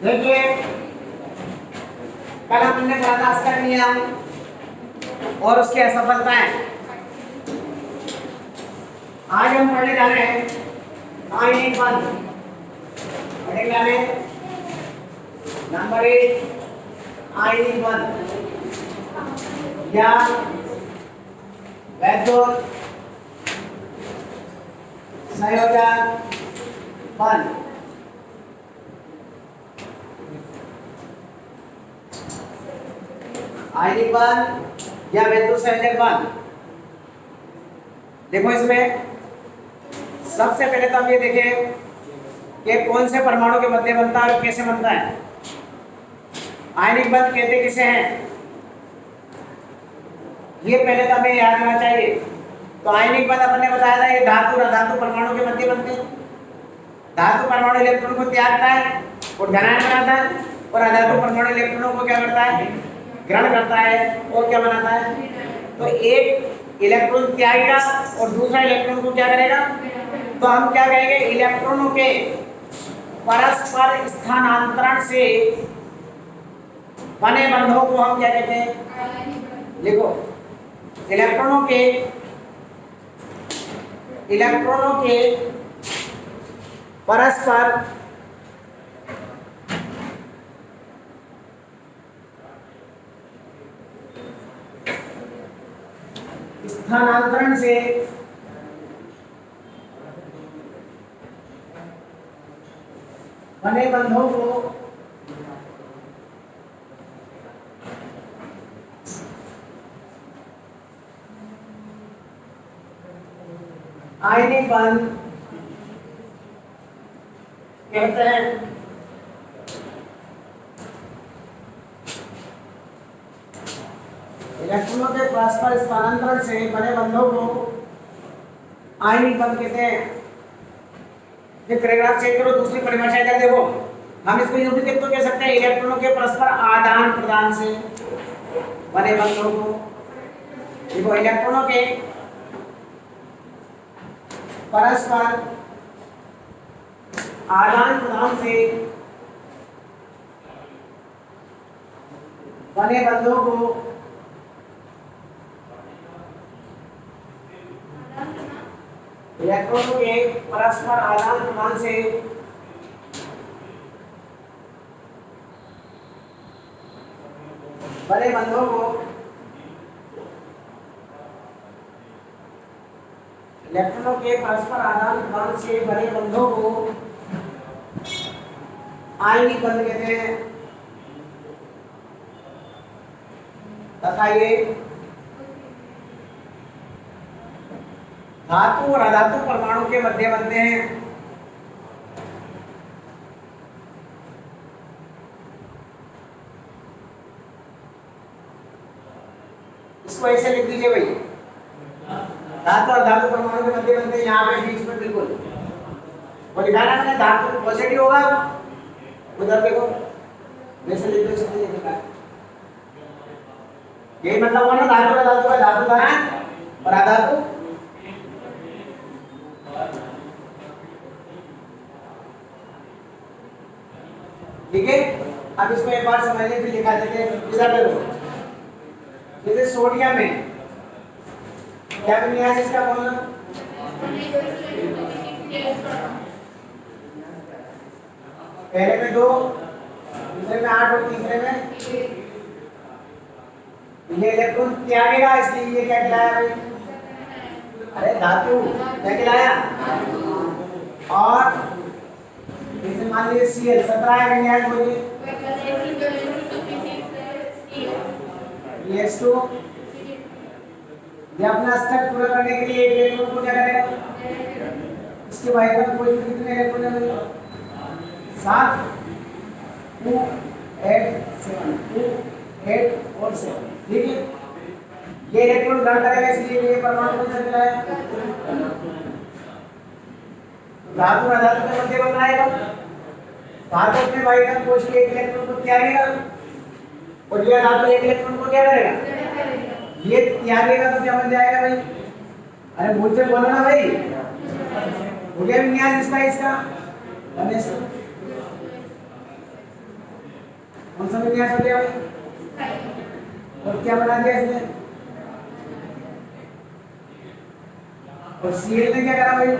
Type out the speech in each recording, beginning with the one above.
देखिए कल हमने बर्दाश्त कर लिया और उसकी असफलताएं। आज हम पढ़ने जा रहे हैं आयनिक बंध। पढ़ने जा रहे हैं नंबर 8 आयनिक बंध या वैद्युत संयोजन बंध। आयनिक बंध या वैद्युत संयोजक बंध। देखो इसमें सबसे पहले तो हम ये देखें कि कौन से परमाणु के मध्य बनता है और कैसे बनता है। आयनिक बंध कहते किसे हैं ये पहले तो हमें याद रखना चाहिए। तो आयनिक बंध अपन ने बताया था ये धातु और अधातु परमाणु के मध्य बनते हैं। धातु परमाणु इलेक्ट्रॉन को त्यागता है और धनायन बनाता है और अधातु परमाणु इलेक्ट्रॉनों को क्या करता है, ग्रहण करता है और क्या बनाता है। तो एक इलेक्ट्रॉन त्यागेगा और दूसरा इलेक्ट्रॉन को क्या करेगा। तो हम क्या कहेंगे, इलेक्ट्रॉनों के परस्पर स्थानांतरण से बने बंधों को हम क्या कहते हैं। देखो इलेक्ट्रॉनों के परस्पर स्थानांतरण से बने बंधों को आयनिक बंध कहते हैं। इलेक्ट्रॉनों के परस्पर स्थानांतरण से बने बंधों को आयनिक बंध कहते हैं। ये पैराग्राफ चेक करो, दूसरी परिभाषा इधर देखो। हम इसको यूं भी कह सकते हैं इलेक्ट्रॉनों के परस्पर आदान प्रदान से बने बंधों को। देखो इलेक्ट्रॉनों के परस्पर आदान प्रदान से बने बंधों को इलेक्ट्रॉनों के परस्पर आदान प्रदान से बने बंधों को इलेक्ट्रॉनों के परस्पर आदान प्रदान से बने बंधों को आयनिक बंध कहते हैं। तथा ये धातु और अधातु परमाणु के मध्य बनते हैं। इसको ऐसे लिख दीजिए भाई, धातु और धातु परमाणु के मध्य बनते हैं। यहाँ पे बीच में बिल्कुल और दिखाना मैंने धातु पॉजिटिव होगा उधर देखो वैसे लिख दो, इसको लिखना यही मतलब हुआ ना। धातु और धातु का धातु धनायन और अधातु ठीक है। अब इसको एक बार समझने के लिए लिखा देते हैं इधर देखो। जैसे सोडियम में क्या विन्यास है इसका बोलना, पहले में 2, दूसरे में 8 और तीसरे में ये इलेक्ट्रॉन त्यागेगा, इसलिए ये क्या कहलाया भाई, अरे धातु क्या कहलाया। और जैसे मान लीजिए Cl 17 है विन्यास बोलिए X2 ये अपना स्टेप पूरा करने के लिए एक इलेक्ट्रॉन को क्या करेगा, इसके वाइब्रेशन पॉजिटिव कितने इलेक्ट्रॉन है 7 2 8 7 2 8 और 7 ठीक है। ये इलेक्ट्रॉन ग्रहण करेगा, इसलिए ये परमाणु कौन सा कहलाया, धातु और अधातु के मध्य बन आएगा। धातु अपने वाइब्रेशन कोश के एक इलेक्ट्रॉन को त्यागेगा और ये धातु एक इलेक्ट्रॉन को क्या करेगा, ये त्यागेगा तो क्या बन जाएगा भाई, अरे मुझसे बोलो ना भाई, हो गया विन्यास इसका। सा विन्यास हो गया भाई? और क्या बना दिया इसने? और सीएल ने क्या करा भाई?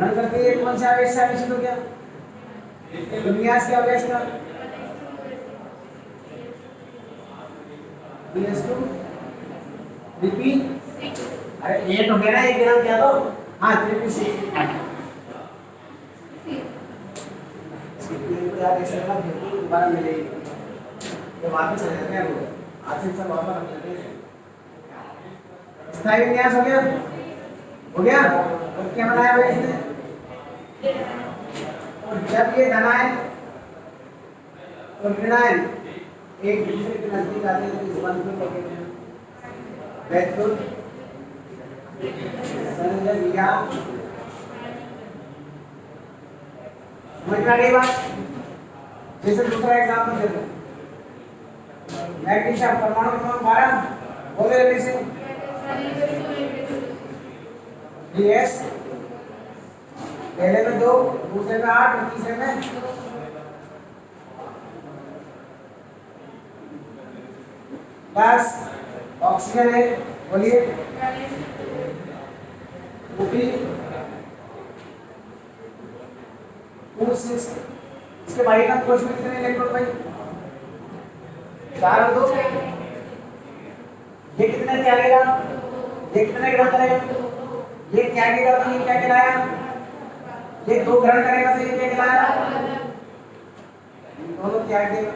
रन करके ये कौन सा आवेश से आवेशित हो गया? विन्यास क्या हो गया इसका? BS2 BP, अरे 8 हो गया ना, एक ग्राम क्या तो? हाँ 3p6 दोबारा मिलेगी तो वापस आ जाते हैं लोग आसिफ सब वापस रख लेते हैं। स्थायी विन्यास हो गया? हो गया? और क्या बनाया भाई इसने? और जब ये धनायन और ऋणायन एक दूसरे के नजदीक आते हैं तो इस बंध को कहते हैं वैद्युत संयोजन या समझ में आ गई बात? जैसे दूसरा एग्जांपल दे दो, मैग्नीशियम परमाणु क्रमांक 12 बोले जल्दी से। DS पहले में 2, दूसरे में 8 और तीसरे में बस ऑक्सीजन है, बोलिए। इसके बाहरी का कोश में कितने इलेक्ट्रॉन भाई? 4 और 2, ये कितने त्यागेगा? ये कितने ग्रहण करेगा? ये त्यागेगा तो ये क्या कहलाया? ये 2 ग्रहण करेगा तो ये क्या कहलाया? दोनों त्याग देगा।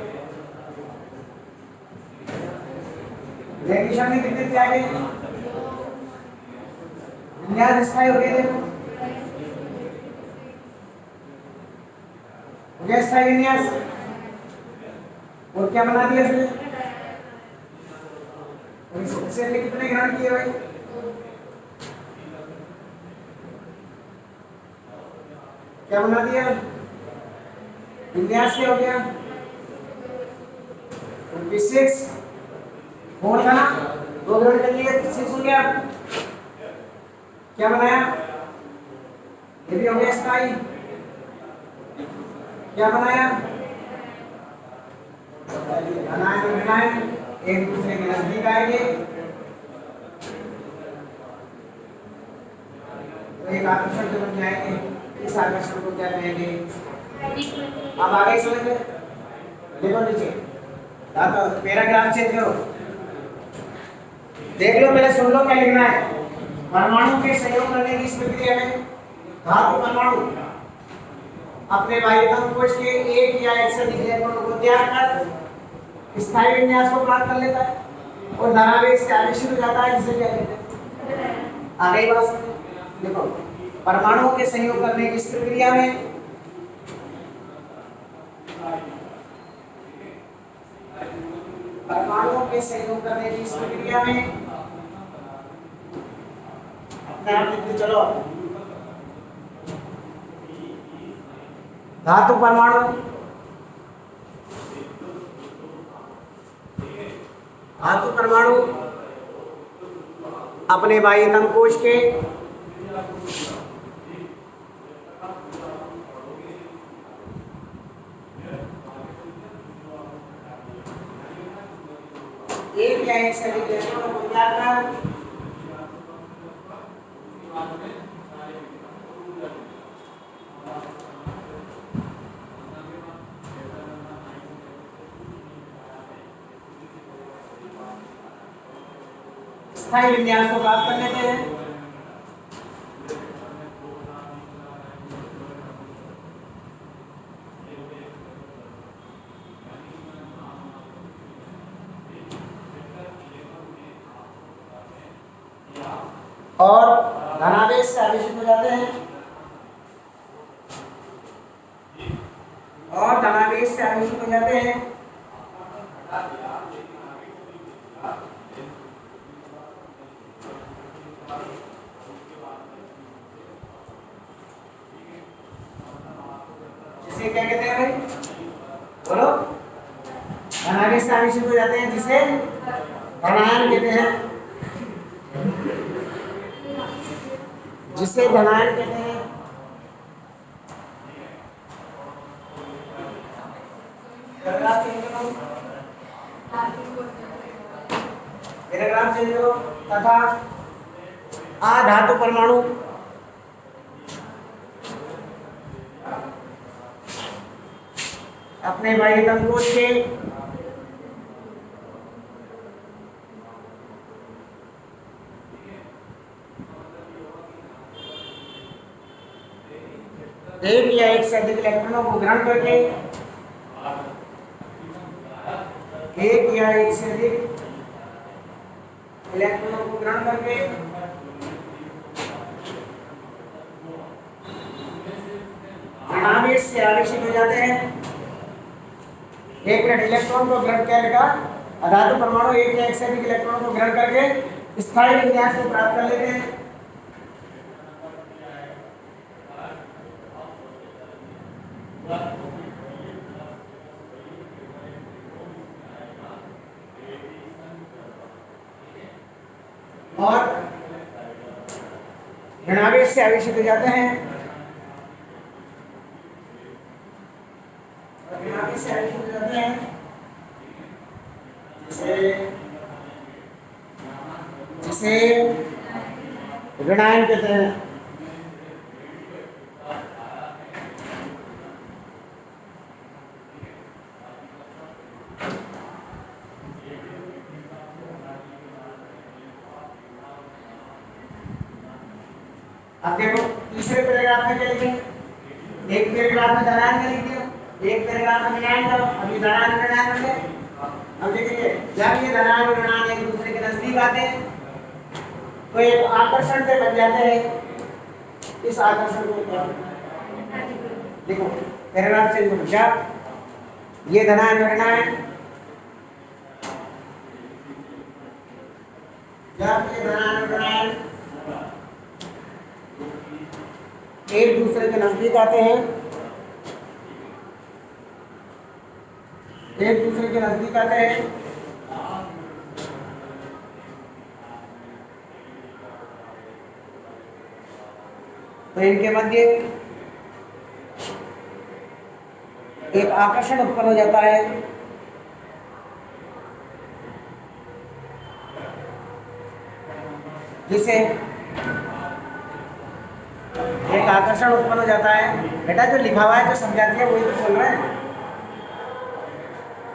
मैग्नीशियम ने कितने त्यागे? विन्यास स्थायी हो गए, देखो हो गया स्थायी विन्यास। और क्या बना दिया इसने? इससे कितने ग्रहण किए भाई? क्या बना दिया? विन्यास क्या हो गया? 26 4 था ना, 2 ग्रहण कर लिए 6 हो गया। क्या बनाया? ये भी हो गया स्थायी। क्या बनाया? धनायन और ऋणायन एक दूसरे के नजदीक आएंगे तो एक आकर्षण से बन जाएंगे। इस आकर्षण को क्या कहेंगे? अब आगे समझ में देखो नीचे पैराग्राफ चेंज करो, देख लो, पहले सुन लो क्या लिखना है। परमाणु के संयोग करने की इस प्रक्रिया में धातु परमाणु अपने बाह्यतम कोश के एक या एक से अधिक इलेक्ट्रॉनों को त्याग कर स्थायी विन्यास को प्राप्त कर लेता है और धनावेश से आवेशित हो जाता है, जिसे क्या कहते हैं? आगे बात देखो, परमाणुओं के संयोग करने की इस प्रक्रिया में परमाणुओं के संयोग करने की इस प्रक्रिया में अपने आप लिखते चलो, धातु परमाणु अपने बाह्यतम कोश के एक या एक से अधिक इलेक्ट्रॉनों को त्याग कर स्थायी विन्यास को प्राप्त कर लेते हैं। और धनावेश से आवेशित हो जाते हैं जिसे क्या कहते हैं भाई? बोलो। धनावेश से आवेशित हो जाते हैं जिसे धनायन कहते हैं, जिसे धनायन कहते हैं। तथा अधातु परमाणु अपने वायुतम कोश के एक या एक से अधिक इलेक्ट्रॉनों को ग्रहण करके एक या एक से अधिक इलेक्ट्रॉनों को ग्रहण करके ऋणावेश से आवेशित हो जाते हैं। एक मिनट, इलेक्ट्रॉन को ग्रहण क्या लिखा? अधातु परमाणु एक या एक से अधिक इलेक्ट्रॉनों को ग्रहण करके स्थायी विन्यास को प्राप्त कर लेते हैं। और ऋणावेश से आवेशित हो जाते हैं। ऋणावेश से आवेशित हो जाते हैं जिसे ऋणायन कहते हैं। अब देखो तीसरे पैराग्राफ में क्या लिखेंगे? एक पैराग्राफ में धनायन का लिख दिया, एक पैराग्राफ में ऋणायन का। अभी धनायन ऋणायन कर ले। अब देखिए जब ये धनायन और ऋणायन एक दूसरे के नजदीक आते हैं तो एक आकर्षण से बन जाते हैं। इस आकर्षण को क्या देखो पैराग्राफ चेंज करो। जब ये धनायन और ऋणायन, जब ये धनायन और ऋणायन एक दूसरे के नजदीक आते हैं, एक दूसरे के नजदीक आते हैं तो इनके मध्य एक आकर्षण उत्पन्न हो जाता है। जिसे एक आकर्षण उत्पन्न हो जाता है। बेटा जो लिखा हुआ है जो समझाती है वही तो बोल रहे हैं।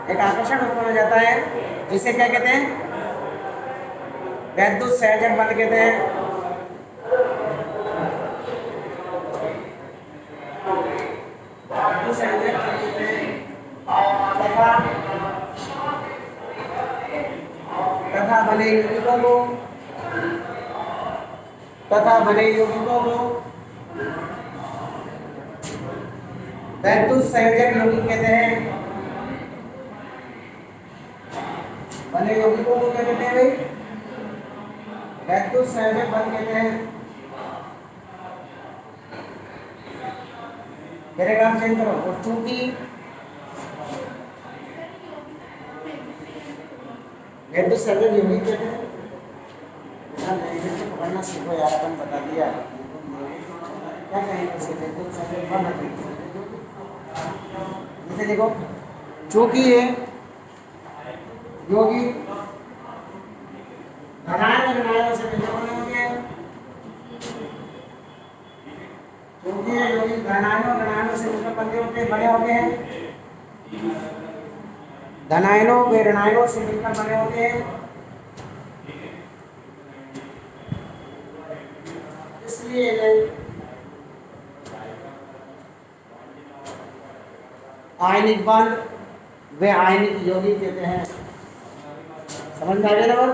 एक आकर्षण उत्पन्न हो जाता है जिसे क्या कहते हैं? वैद्युत संयोजक बल कहते हैं। तथा बने यौगिकों को वैद्युत संयोजक यौगिक कहते हैं। बने यौगिकों को क्या कहते हैं भाई? वैद्युत संयोजक बल कहते हैं। पैराग्राफ चेंज करो। और चूंकि वैद्युत संयोजक यौगिक कहते हैं, पढ़ना सीखो यार, अपन बता दिया क्या कहेंगे इसे? वैद्युत संयोजक बल जैसे देखो, चूंकि ये यौगिक धनायन ऋणायनों से मिलकर बने होते हैं, क्योंकि ये यौगिक धनायनों ऋणायनों से मिलकर बने होते हैं, धनायनों व ऋणायनों से मिलकर बने होते हैं। इसलिए आयनिक बंध वे आयनिक यौगिक कहते हैं। समझ में आ गया ना बात?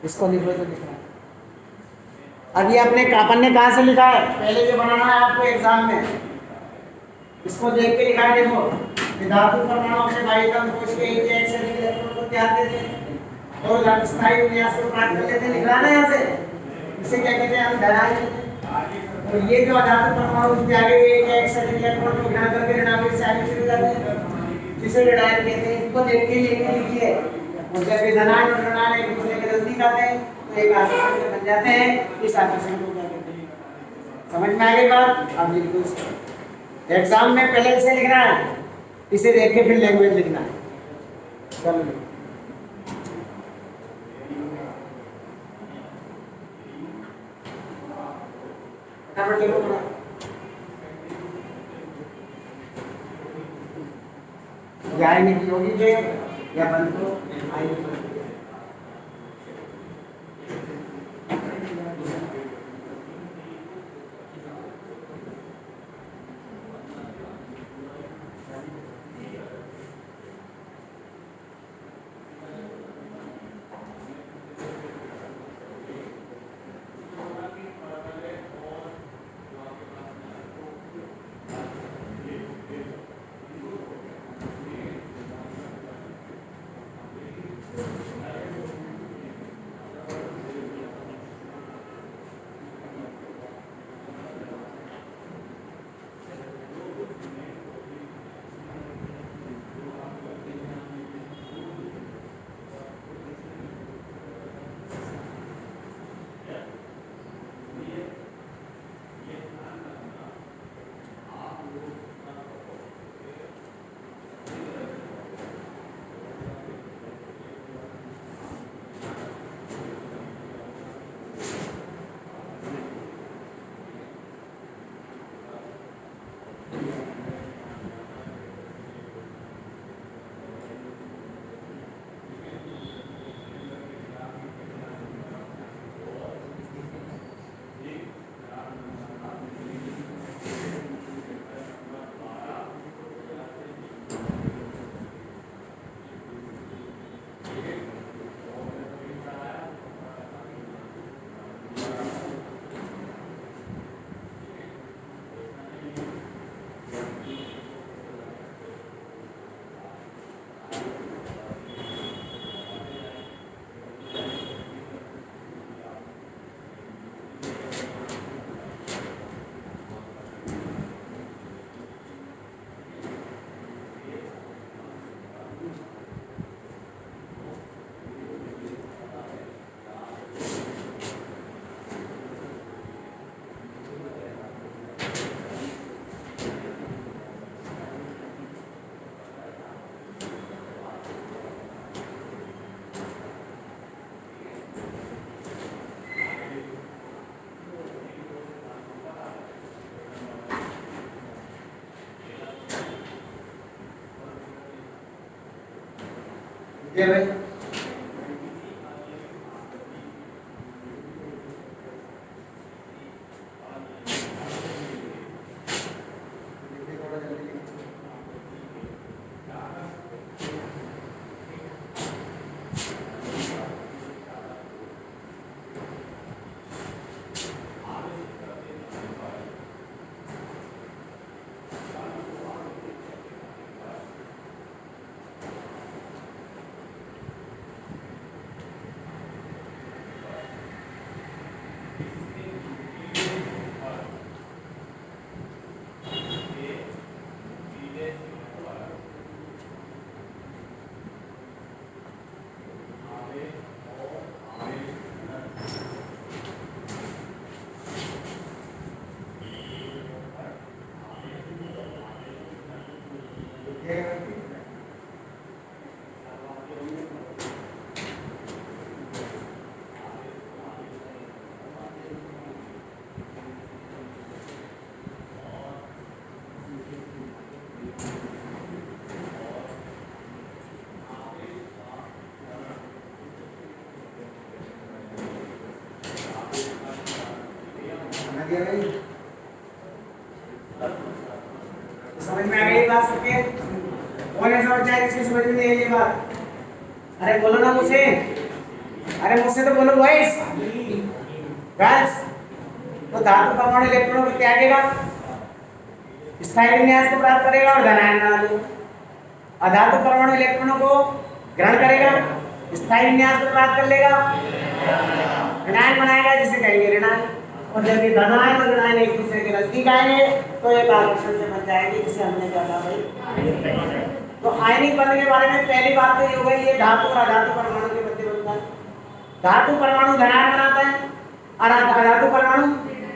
इसको लिखो तो लिखना। अब ये अपन ने कहाँ से लिखा है? पहले जो बनाना है आपको एग्जाम में, इसको देख के लिखा है। देखो धातु परमाणु से वायुतम कोश के एक या एक से अधिक इलेक्ट्रॉन को त्याग देते हैं और स्थायी विन्यास को प्राप्त कर लेते हैं। लिख रहा ना यहाँ से? इसे क्या कहते हैं? हम धनायन। तो ये जो धातु परमाणु त्यागे हुए एक या एक से अधिक इलेक्ट्रॉन को ग्रहण करके ऋणावेश से आवेशित हो जाते हैं, जिसे ऋणायन कहते हैं। इसको देख के लिखिए। और जब ये धनायन और ऋणायन एक दूसरे के नजदीक आते हैं तो एक आकर्षण से बन जाते हैं। इस आकर्षण को क्या कहते हैं? समझ में आ गई बात? अब लिख दो इसको। एग्जाम में पहले इसे लिखना है, इसे देख के फिर लैंग्वेज लिखना है। चलो फटाफट लिखो थोड़ा। या आयनिक यौगिक है या बंधु आयनिक बंधु। ये भाई समझ में आ गई बात सबके? कौन ऐसा बच्चा है जिसकी समझ में नहीं आई ये बात? अरे बोलो ना मुझसे, अरे मुझसे तो बोलो बॉयज गर्ल्स। तो धातु परमाणु इलेक्ट्रॉनों को त्यागेगा, स्थायी विन्यास को प्राप्त करेगा और धनायन बना देगा। अधातु परमाणु इलेक्ट्रॉनों को ग्रहण करेगा, स्थायी विन्यास को प्राप्त कर लेगा, ऋणायन बनाएगा जिसे कहेंगे ऋणायन। और जब ये धनायन और ऋणायन एक दूसरे के नजदीक आएंगे तो एक आकर्षण से बन जाएंगे, जिसे हमने क्या कहा भाई। तो आयनिक बंध के बारे में पहली बात तो ये हो गई, ये धातु और अधातु परमाणु के मध्य बनता है। धातु परमाणु धनायन बनाता है और अधातु परमाणु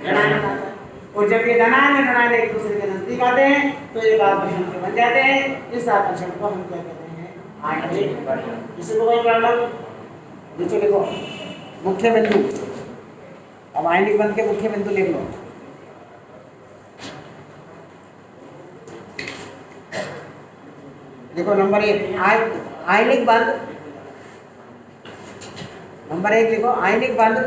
ऋणायन बनाता है। और जब ये धनायन और ऋणायन एक दूसरे के नजदीक आते हैं तो एक आकर्षण से बन जाते हैं। इस आकर्षण को हम क्या कहते हैं? आयनिक बंध। किसी को कोई प्रॉब्लम? नीचे लिखो मुख्य बिंदु। अब आयनिक बंध के मुख्य बिंदु लिख लो। देखो नंबर 1 आयनिक बंध, नंबर 1 लिखो आयनिक बंध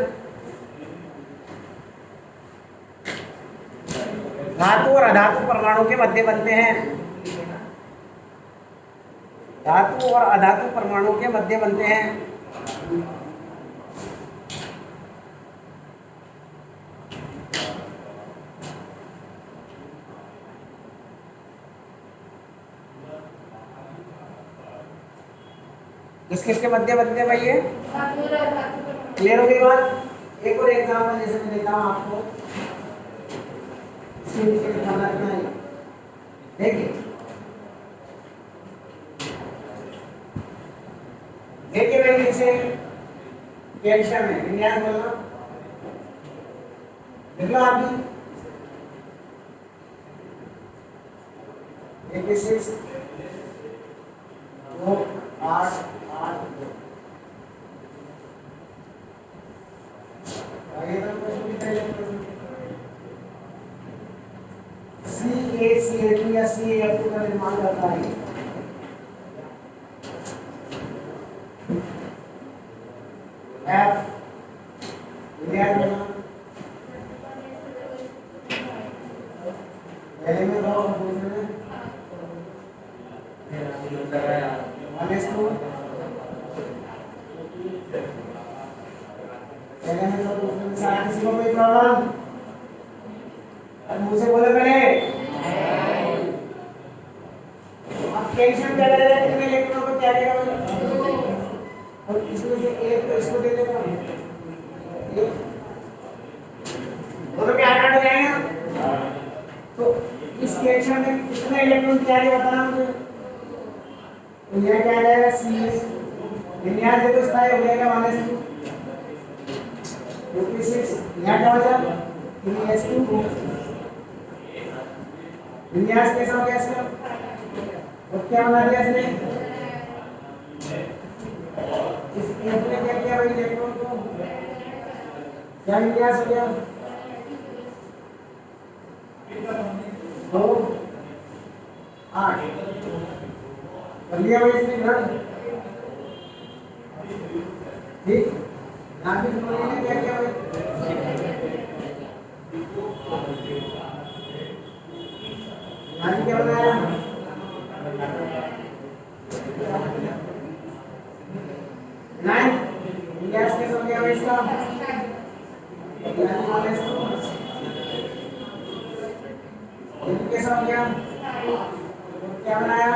धातु और अधातु परमाणु के मध्य बनते हैं। धातु और अधातु परमाणु के मध्य बनते हैं। किस किस के मध्य बनते हैं भाई ये? क्लियर हो गई बात? एक और एग्जांपल जैसे मैं देता हूं आपको, देखिए देखिए भाई जैसे कैल्शियम है, विन्यास बोलना देख लो आप भी, 26 2 8 8 2 आगे तो क्वेश्चन भी चाहिए। CaCl2 या CaF2 का निर्माण करता है। F विद्यार्थी बना पहले में दो दूसरे में 1s2 पहले में दो दूसरे में 7। किसी को कोई प्रॉब्लम? अब मुझसे बोलो पहले। अब कैल्शियम क्या करेगा, कितने इलेक्ट्रॉन को क्या देगा? और इसमें से एक तो इसको दे देगा, दोनों के आठ हो जाएंगे। तो इस कैल्शियम में कितने इलेक्ट्रॉन क्या है बताना मुझे। तो यह क्या जाएगा C विन्यास देखो स्थाई हो जाएगा -2 26। यहाँ क्या हो जाएगा 3s2 विन्यास कैसा हो गया इसका? और क्या बना दिया इसने? इस F ने क्या किया भाई इलेक्ट्रॉन को? क्या विन्यास हो गया? 2 8 कर लिया भाई इसने घर, ठीक। यहाँ भी ने क्या किया भाई? यहाँ क्या बनाया? नाइन गैस कैसे हो गया भाई इसका? कैसा हो गया? क्या बनाया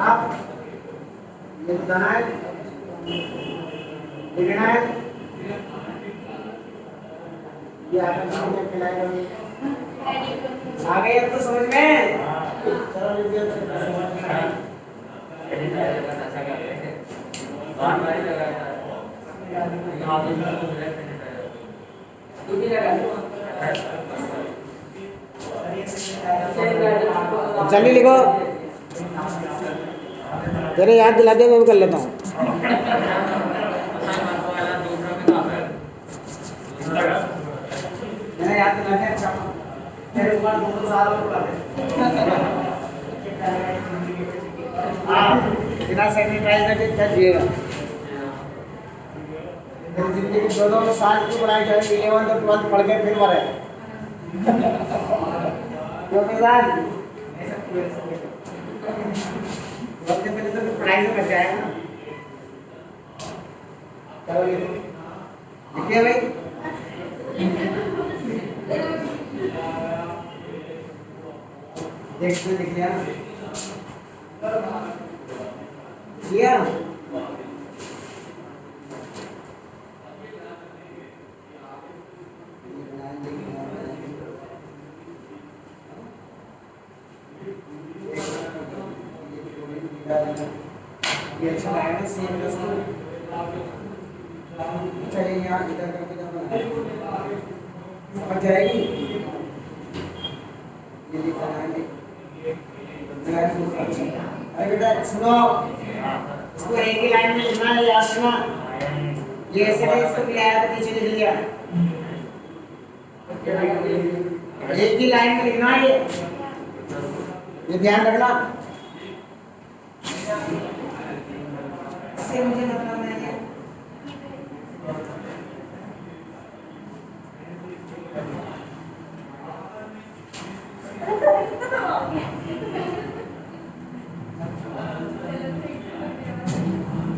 आप? ये बताना है, लिखना है, ये आपका समझ में लाएगा। आ गई अब तो समझ में? चलो लिख दिया। जल्दी लिखो, तेरे याद दिला दे, मैं भी कर लेता हूँ। मैंने याद दिला दिया, अच्छा मेरे ऊपर 2 साल और पड़ा बिना सैनिटाइजर के क्या जिएगा? जिंदगी 2 साल की पढ़ाई करें, 11 तो 12 पढ़ के फिर मरे क्यों मिजाज? वक्त पहले तो पढ़ाई से बच जाएगा ना। चलो लिखिए भाई, देखिए लिख लिया किया? ये अच्छा लगेगा CL+2 चाहिए यहाँ इधर करके समझ जाएगी। ये लिखना है। अरे बेटा सुनो, इसको एक ही लाइन में लिखना है, याद रखना। ये ऐसे नहीं, इसको भी आया तो नीचे लिख लिया, एक ही लाइन में लिखना है ये। ये ध्यान रखना। इससे मुझे मतलब नहीं है।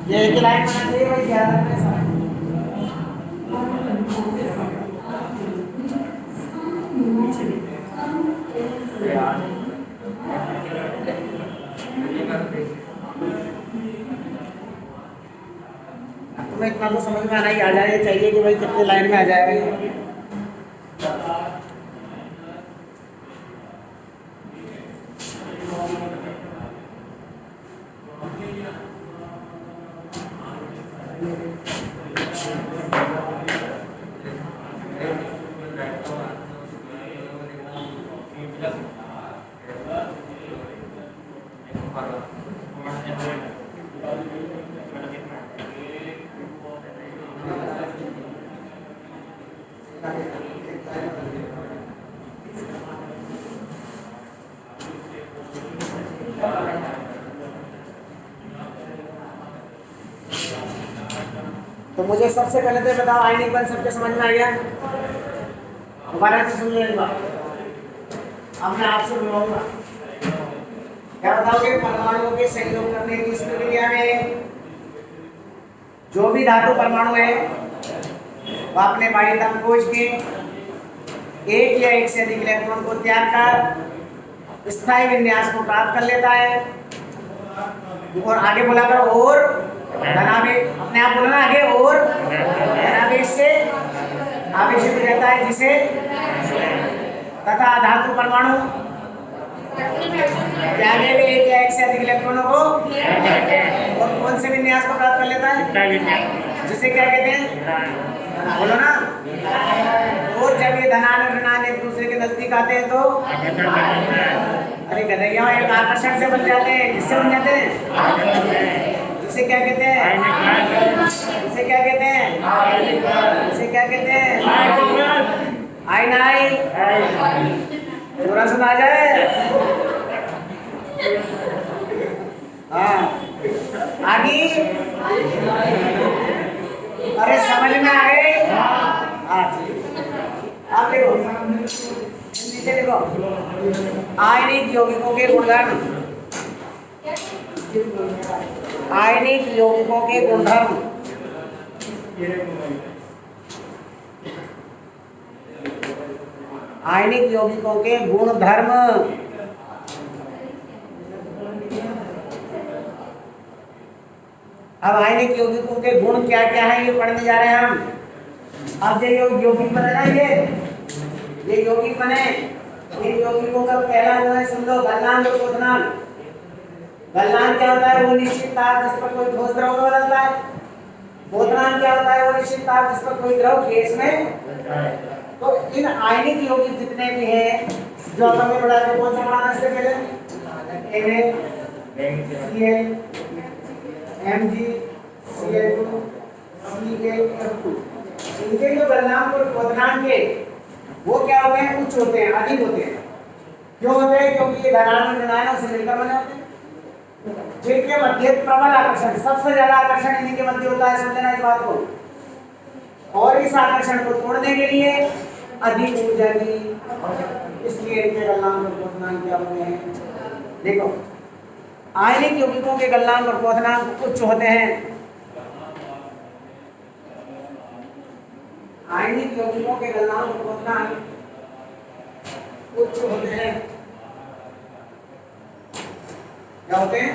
ये एक लाइन में चाहिए भाई, ध्यान रखना सारा। तुम्हें इतना तो समझ में आना ही आ जाए चाहिए कि भाई कितने लाइन में आ जाएगा ये। तो मुझे सबसे पहले तो बताओ, आयनिक बल सबके समझ में आ गया? दोबारा से सुन लेगा। अब मैं आपसे बुलाऊंगा, क्या बताओगे? परमाणुओं के संयोग करने की इस प्रक्रिया में जो भी धातु परमाणु है वो अपने बाह्यतम कोश के एक या एक से अधिक इलेक्ट्रॉन को त्याग कर स्थायी विन्यास को प्राप्त कर लेता है। और आगे बोला करो, और धनावेश, अपने आप बोलो ना आगे, और धनावेश से आवेशित हो जाता है जिसे, तथा धातु परमाणु त्यागे हुए एक या एक से अधिक इलेक्ट्रॉनों को और कौन से विन्यास को प्राप्त कर लेता है, जिसे क्या कहते हैं? बोलो ना। और जब ये धनान और ऋणान एक दूसरे के नजदीक आते हैं तो अरे गधैया, एक आकर्षण से बन जाते हैं। किससे बन जाते हैं? इसे क्या कहते हैं? इसे क्या कहते हैं? इसे क्या कहते हैं? आयनाई। थोड़ा सुना जाए। हाँ, आगे। अरे समझ में आ गए? हाँ ठीक। आप देखो, नीचे देखो, आयनिक यौगिकों के गुणधर्म। आयनिक यौगिकों के गुणधर्म। आयनिक यौगिकों के गुणधर्म। अब आयनिक यौगिकों के गुण क्या क्या है ये पढ़ने जा रहे हैं हम। अब ये यौगिक बने ना, ये यौगिक बने, इन यौगिकों का पहला गुण है, सुन लो, गलनांक और क्वथनांक। गलनांक क्या होता है? वो निश्चित ताप जिस पर कोई ठोस द्रव में बदलता है। क्वथनांक क्या होता है? वो निश्चित ताप जिस पर कोई द्रव गैस में। तो इन आयनिक यौगिक जितने भी हैं, जो हमें पढ़ा है, कौन सा पढ़ाना इससे पहले? Cl, Mg, Cl2, Cl2। इनके जो गलनांक और क्वथनांक के वो क्या होते हैं? उच्च होते हैं, अधिक होते हैं। क्यों होते हैं? क्योंकि ये धनायन और ऋणायनों से मिलकर बने होते हैं, जिनके मध्य प्रबल आकर्षण, सबसे ज्यादा आकर्षण इन्हीं के मध्य होता है। समझना इस बात को। और इस आकर्षण को तोड़ने के लिए अधिक ऊर्जा की, इसलिए इनके गलनांक और क्वथनांक क्या होते हैं? देखो, आयनिक यौगिकों के गलनांक और क्वथनांक उच्च होते हैं। आयनिक यौगिकों के गलनांक और क्वथनांक उच्च होते हैं। क्या होते हैं?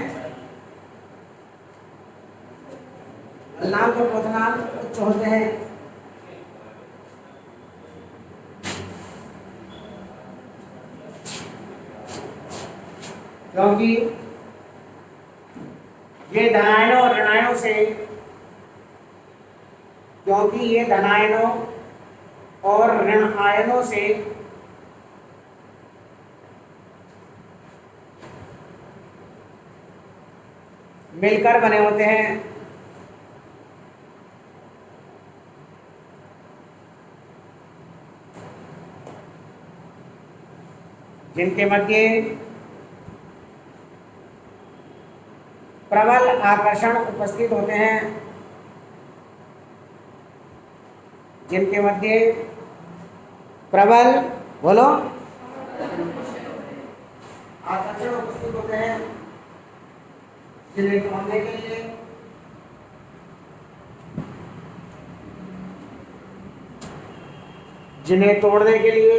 गलनांक और क्वथनांक उच्च होते हैं। क्योंकि ये धनायनों और ऋणायनों से, क्योंकि ये धनायनों और ऋण आयनों से मिलकर बने होते हैं। जिनके मध्य आकर्षण उपस्थित होते हैं, जिनके मध्य प्रबल बोलो आकर्षण उपस्थित होते हैं, जिन्हें तोड़ने के लिए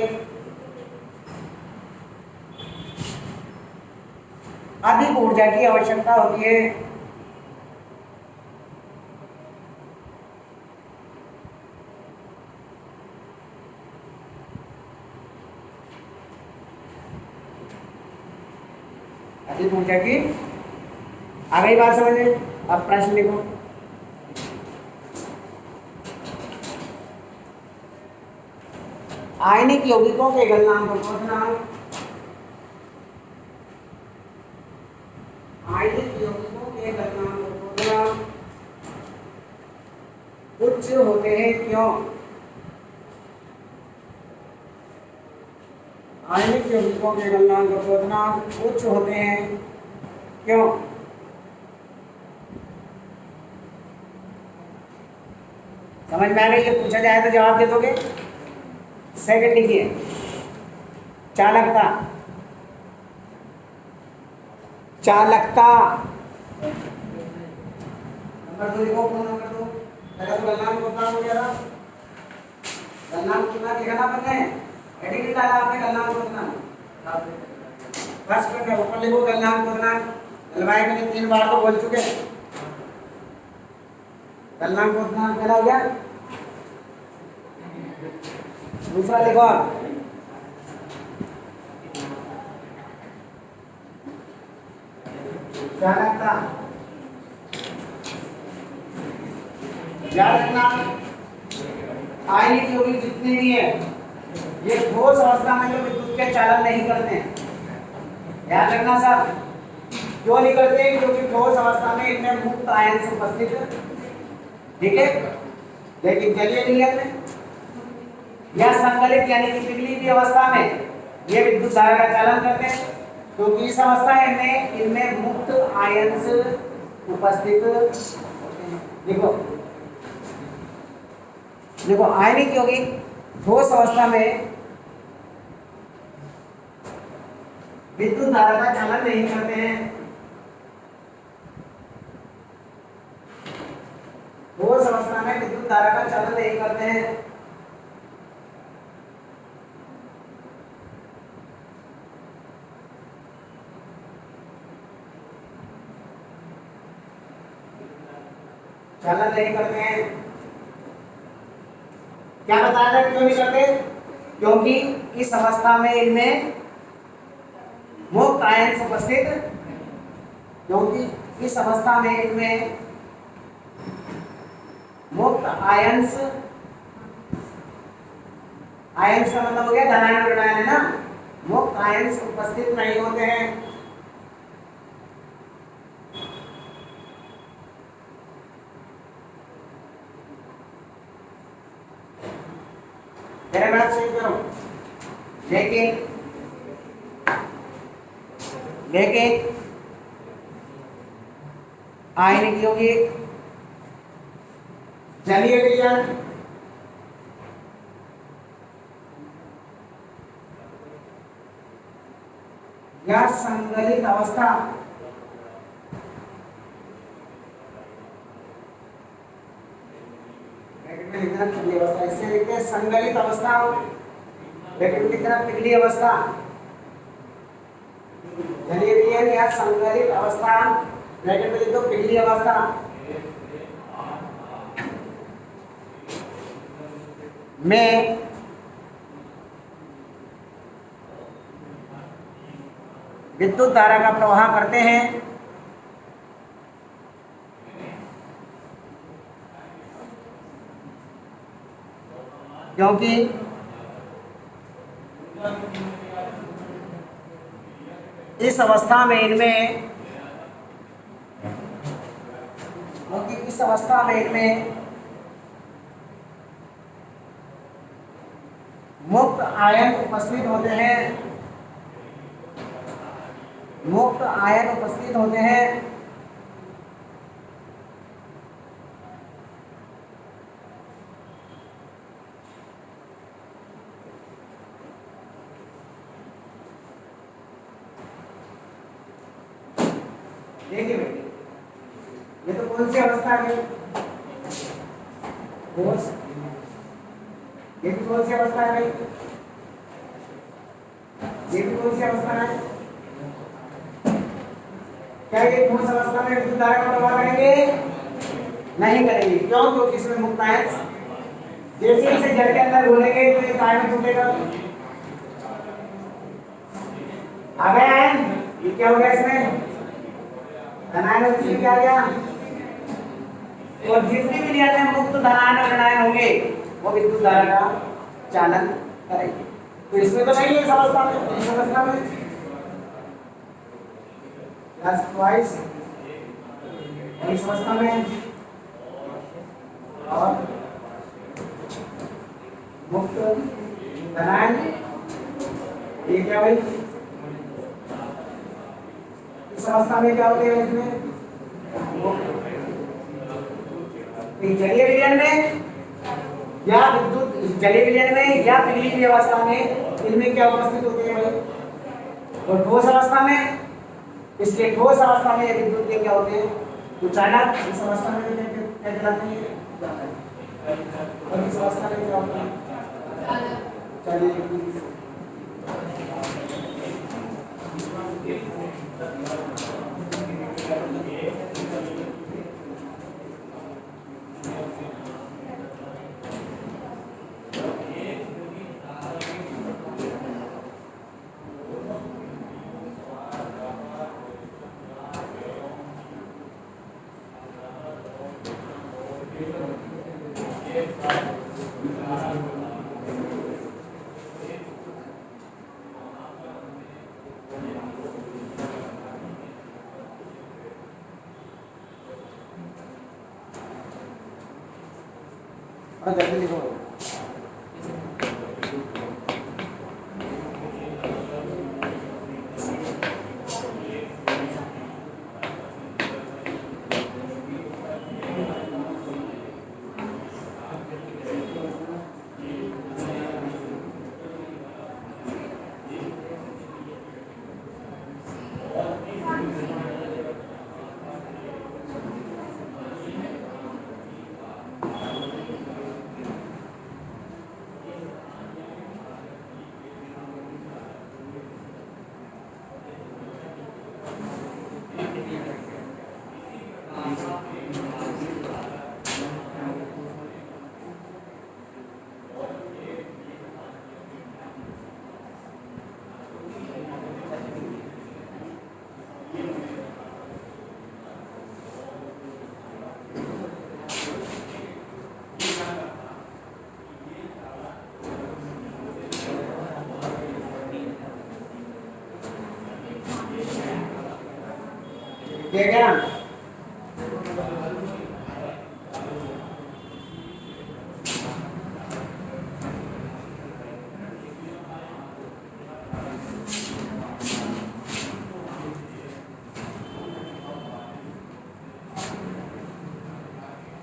अधिक ऊर्जा की आवश्यकता होती है। अधिक ऊर्जा की आ गई बात समझ में? अब प्रश्न लिखो। आयनिक यौगिकों के गलनांक और क्वथनांक, आयनिक यौगिकों के गलनांक और क्वथनांक उच्च होते हैं, क्यों? आयनिक यौगिकों के गलनांक और क्वथनांक उच्च होते हैं, क्यों? समझ में आ गई? ये पूछा जाए तो जवाब दे दोगे? सेकंड लिखिए, चालकता। चालकता नंबर 2 लिखो, नंबर 2 पहले तो गलनांक क्वथनांक हो गया। गलनांक क्वथनांक लिखा ना आपने, हेडिंग निकाला आपने गलनांक क्वथनांक। फर्स्ट में ऊपर लिखो गलनांक क्वथनांक, गलवाई के लिए 3 बार तो बोल चुके। गलनांक क्वथनांक पहला हो गया। दूसरा लिखो चालकता। याद रखना आयनिक यौगिक जितने भी है ये ठोस अवस्था में जो विद्युत के चालन नहीं करते हैं। याद रखना साहब, क्यों नहीं करते? क्योंकि ठोस अवस्था में इनमें मुक्त आयन उपस्थित है, ठीक है। लेकिन जलीय विलयन में या संकलित यानी कि पिघली हुई अवस्था में ये विद्युत धारा का चालन करते हैं, क्योंकि इस अवस्था में इनमें मुक्त आयन्स उपस्थित होते हैं। देखो देखो आयनिक यौगिक ठोस अवस्था में विद्युत धारा का चालन नहीं करते हैं। ठोस अवस्था में विद्युत धारा का चालन नहीं करते हैं। चालन नहीं करते हैं। क्या बताया था क्यों नहीं करते? क्योंकि इस अवस्था में इनमें मुक्त आयन उपस्थित, क्योंकि इस अवस्था में इनमें मुक्त आयंस, आयंस का मतलब हो गया धनायन ऋणायन, है ना। मुक्त आयंस उपस्थित नहीं होते हैं। मेरे बात सही करो। लेकिन आयनिक यौगिक, जलीय विलयन, या संगलित अवस्था पिघली अवस्था, इससे लिखते हैं संगलित अवस्था, ब्रैकेट में लिखना पिघली अवस्था, जलीय विलयन या संगलित अवस्था, ब्रैकेट में लिख दो पिघली अवस्था में विद्युत धारा का प्रवाह करते हैं, क्योंकि इस अवस्था में इनमें मुक्त आयन उपस्थित होते हैं, मुक्त आयन उपस्थित होते हैं, देखिए बेटे, ये तो कौन सी अवस्था है? ठोस। ये भी कौन सी अवस्था है भाई? ये भी कौन सी अवस्था है? क्या ये ठोस अवस्था में विद्युत धारा का प्रवाह करेंगे? नहीं करेंगे। क्यों? क्योंकि इसमें मुक्त आयन जैसे इसे जल के अंदर घोलेंगे तो ये काय में टूटेगा। आ गया आयन? ये क्या हो गया इसमें? धनायन और इसमें क्या आ गया? और जितनी भी क्रिया में मुक्त धनायन और ऋणायन होंगे वो विद्युत धारा का चालन करेंगे। तो इसमें तो नहीं है इस अवस्था में। इस अवस्था में प्लस ट्वाइस और इस अवस्था में और मुक्त धनायन। ये क्या भाई? इस अवस्था में क्या होते हैं इसमें? जलीय विलयन में या विद्युत जलीय विलयन में या पिघली हुई अवस्था में इनमें क्या उपस्थित होते हैं भाई? और ठोस अवस्था में, इसके ठोस अवस्था में विद्युत के क्या होते हैं? तो चालक। इस अवस्था में क्या कहलाते हैं? और इस अवस्था में क्या होता है? चलिए जल्दी लिखो। ठीक है ना?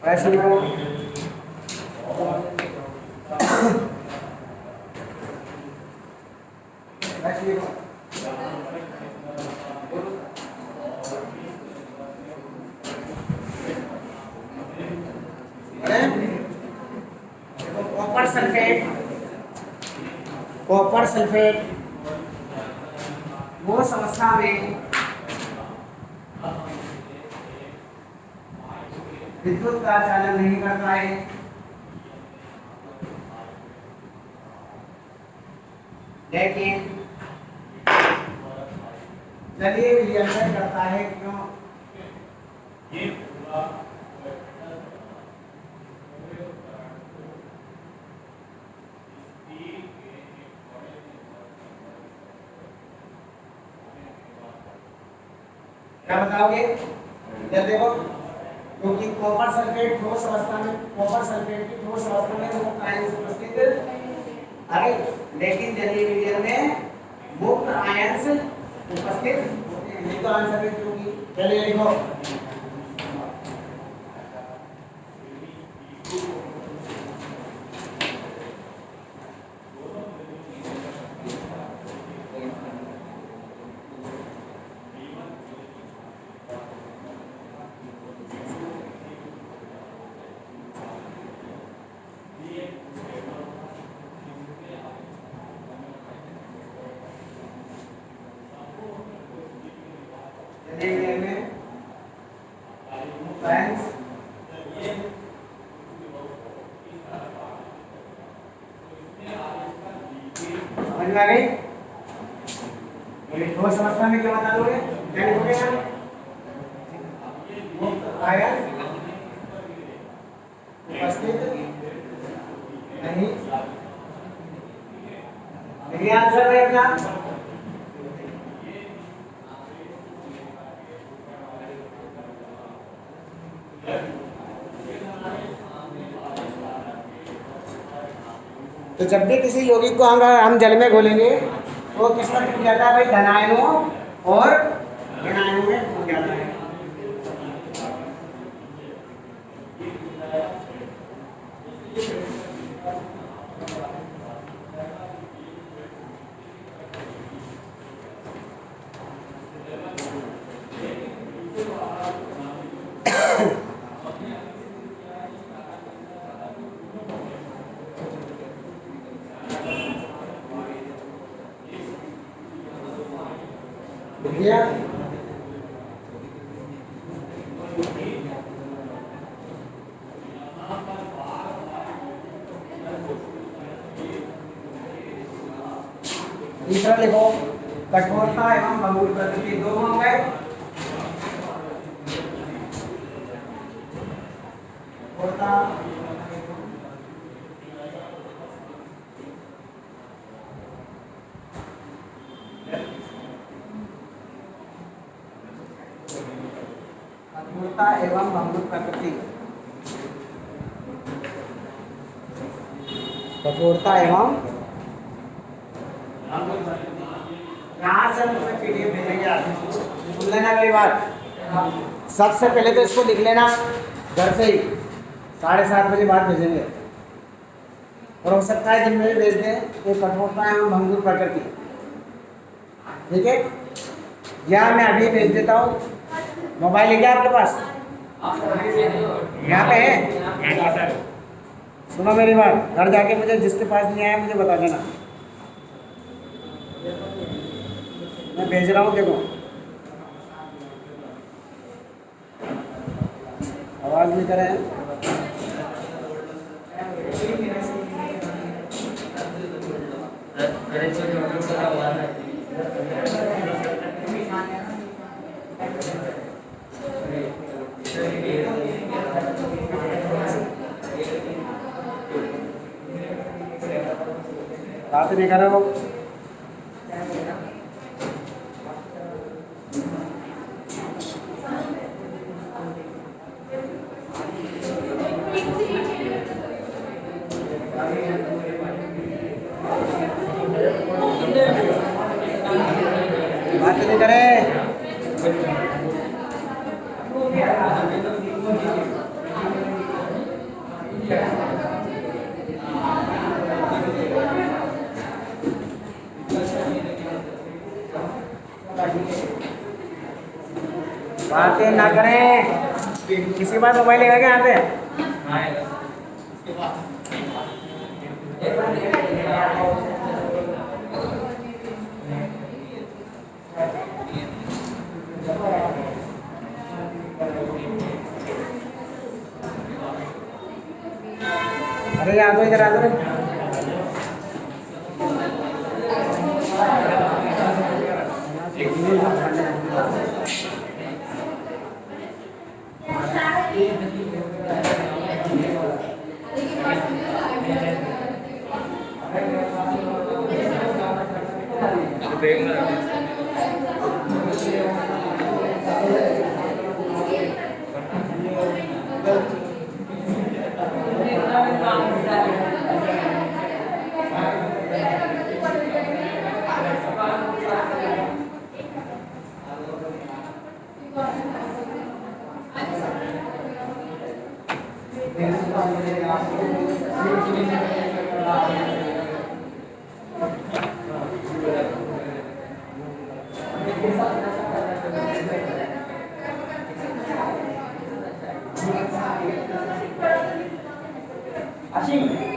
ऐसे लिखो। ऐसे लिखो। कॉपर सल्फेट वो अवस्था में विद्युत का चालन नहीं करता है, लेकिन जलीय विलयन करता है। क्यों? क्या बताओगे? इधर देखो, क्योंकि कॉपर सल्फेट ठोस अवस्था में, कॉपर सल्फेट की ठोस अवस्था में मुक्त आयन से उपस्थित है, लेकिन जलीय विलयन में मुक्त आयन से उपस्थित होते हैं। नहीं तो आंसर भी क्योंकि चलिए लिखो। समझ में आ गई? ठोस अवस्था में क्या बता दोगे? क्या लिखोगे ना? आया उपस्थित नहीं। देखिए आंसर है अपना। तो जब भी किसी यौगिक को हम जल में घोलेंगे तो किसमें टूट जाता है भाई? धनायनों और ऋणायनों में टूट जाता है। भैया तीसरा लिखो, कठोरता एवं भंगुर प्रकृति दोनों हो गए। कठोरता एवं भंगुर प्रकृति। कठोरता एवं यहाँ से हम तुम्हें पीडीएफ भेजेंगे। सुन लेना मेरी बात। सबसे पहले तो इसको लिख लेना घर से ही, 7:30 बजे बाद भेजेंगे। और हो सकता है दिन में भी भेज दें। तो कठोरता एवं भंगुर प्रकृति, ठीक है? या मैं अभी भेज देता हूँ। मोबाइल है क्या आपके पास? यहाँ पे है। सुनो मेरी बात, घर जाके मुझे जिसके पास नहीं आया मुझे बता देना, मैं भेज रहा हूँ। देखो आवाज नहीं कर रहे हैं। बात नहीं कर रहे हो। बात नहीं करे। बातें ना करें। किसी के पास मोबाइल है क्या यहाँ पे? अरे आ दो, इधर आ दो। Assim